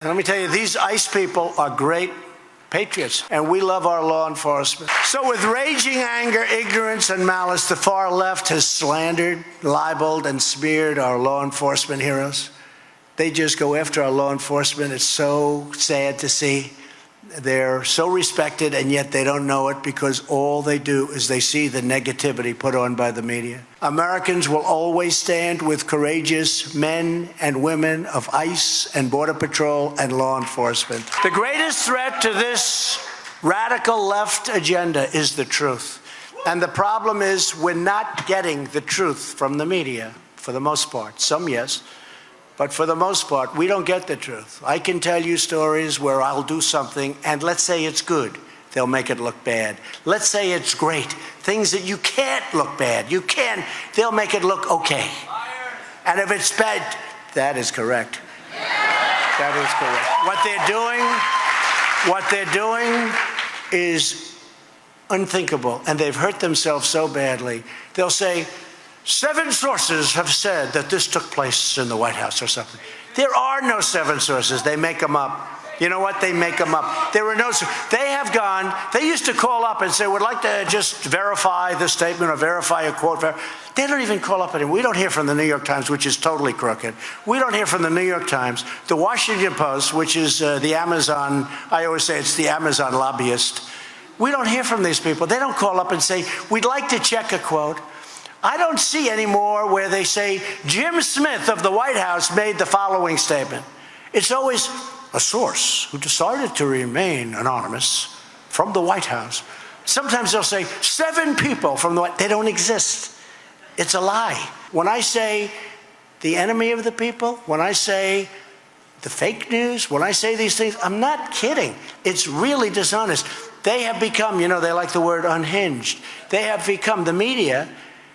And let me tell you, these ICE people are great patriots, and we love our law enforcement. So with raging anger, ignorance, and malice, the far left has slandered, libeled, and smeared our law enforcement heroes. They just go after our law enforcement. It's so sad to see. They're so respected, and yet they don't know it because all they do is they see the negativity put on by the media. Americans will always stand with courageous men and women of ICE and Border Patrol and law enforcement. The greatest threat to this radical left agenda is the truth. And the problem is we're not getting the truth from the media, for the most part. Some, yes. But for the most part, we don't get the truth. I can tell you stories where I'll do something, and let's say it's good. They'll make it look bad. Let's say it's great. Things that you can't look bad. You can. They'll make it look okay. And if it's bad, that is correct. That is correct. What they're doing is unthinkable, and they've hurt themselves so badly. They'll say, 7 sources have said that this took place in the White House or something. There are no 7 sources. They make them up. You know what? They make them up. There were no. They have gone. They used to call up and say, "Would like to just verify this statement or verify a quote." They don't even call up anymore. We don't hear from the New York Times, which is totally crooked. We don't hear from the New York Times, the Washington Post, which is the Amazon. I always say it's the Amazon lobbyist. We don't hear from these people. They don't call up and say, "We'd like to check a quote." I don't see anymore where they say, Jim Smith of the White House made the following statement. It's always a source who decided to remain anonymous from the White House. Sometimes they'll say 7 people from the White House. They don't exist. It's a lie. When I say the enemy of the people, when I say the fake news, when I say these things, I'm not kidding. It's really dishonest. They have become, you know, they like the word unhinged. They have become, the media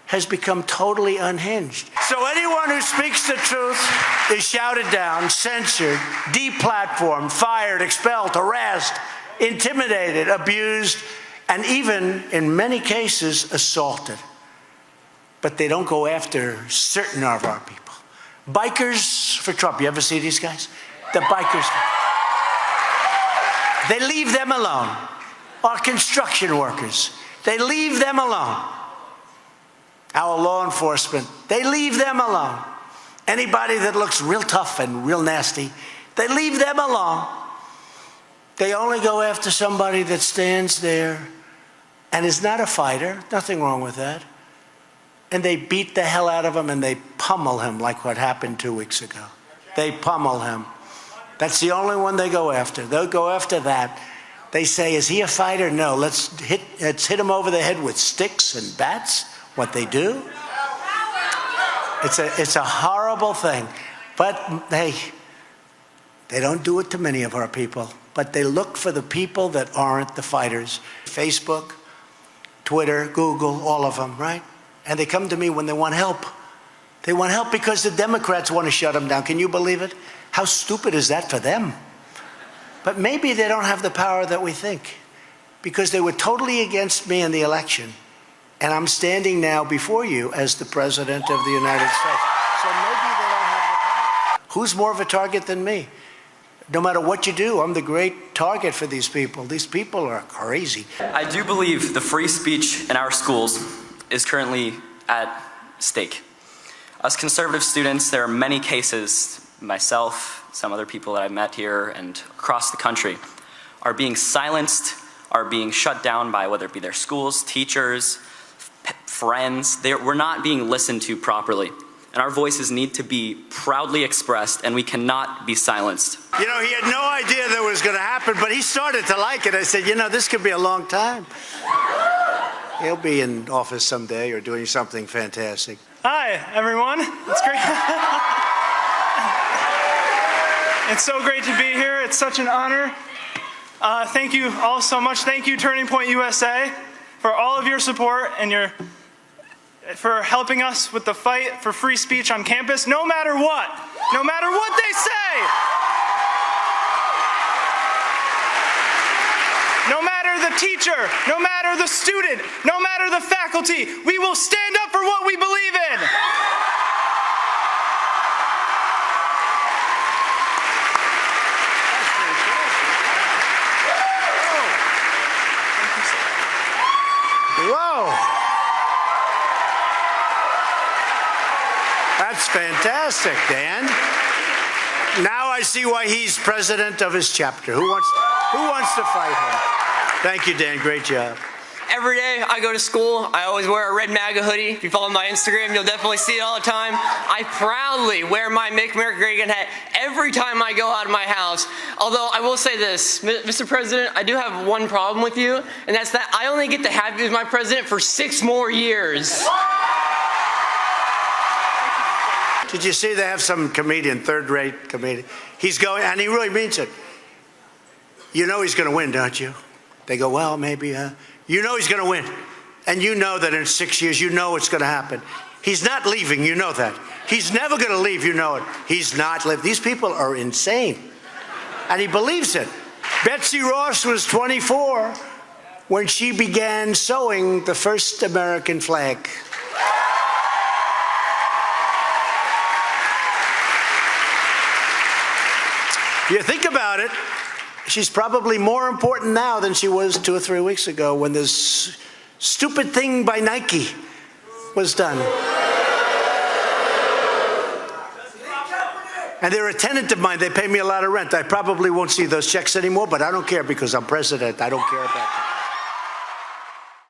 has become totally unhinged. So anyone who speaks the truth is shouted down, censored, deplatformed, fired, expelled, harassed, intimidated, abused, and even, in many cases, assaulted. But they don't go after certain of our people. Bikers for Trump. You ever see these guys? The bikers. They leave them alone. Our construction workers. They leave them alone. Our law enforcement, they leave them alone. Anybody that looks real tough and real nasty, they leave them alone. They only go after somebody that stands there and is not a fighter. Nothing wrong with that. And they beat the hell out of him and they pummel him like what happened 2 weeks ago. They pummel him. That's the only one they go after. They'll go after that. They say, is he a fighter? No, let's hit him over the head with sticks and bats. What they do, it's a horrible thing. But they don't do it to many of our people. But they look for the people that aren't the fighters. Facebook, Twitter, Google, all of them, right? And they come to me when they want help. They want help because the Democrats want to shut them down. Can you believe it? How stupid is that for them? But maybe they don't have the power that we think, because they were totally against me in the election. And I'm standing now before you as the President of the United States. So maybe they don't have the power. Who's more of a target than me? No matter what you do, I'm the great target for these people. These people are crazy. I do believe the free speech in our schools is currently at stake. As conservative students, there are many cases, myself, some other people that I've met here and across the country, are being silenced, are being shut down by whether it be their schools, teachers, friends. We're not being listened to properly. And our voices need to be proudly expressed, and we cannot be silenced. You know, he had no idea that was going to happen, but he started to like it. I said, you know, this could be a long time. He'll be in office someday or doing something fantastic. Hi, everyone. It's great. It's so great to be here. It's such an honor. Thank you all so much. Thank you, Turning Point USA, for all of your support and for helping us with the fight for free speech on campus, no matter what they say. No matter the teacher, no matter the student, no matter the faculty, we will stand up for what we believe in. That's fantastic, Dan. Now I see why he's president of his chapter. Who wants to fight him? Thank you, Dan. Great job. Every day I go to school, I always wear a red MAGA hoodie. If you follow my Instagram, you'll definitely see it all the time. I proudly wear my Make America Great Again hat every time I go out of my house. Although I will say this, Mr. President, I do have one problem with you, and that's that I only get to have you as my president for 6 more years. Did you see they have some comedian, third-rate comedian? He's going, and he really means it. You know he's going to win, don't you? They go, well, maybe, you know he's going to win. And you know that in 6 years, you know it's going to happen. He's not leaving, you know that. He's never going to leave, you know it. He's not leaving. These people are insane. And he believes it. Betsy Ross was 24 when she began sewing the first American flag. You think about it, she's probably more important now than she was 2 or 3 weeks ago when this stupid thing by Nike was done. And they're a tenant of mine. They pay me a lot of rent. I probably won't see those checks anymore, but I don't care because I'm president. I don't care about that.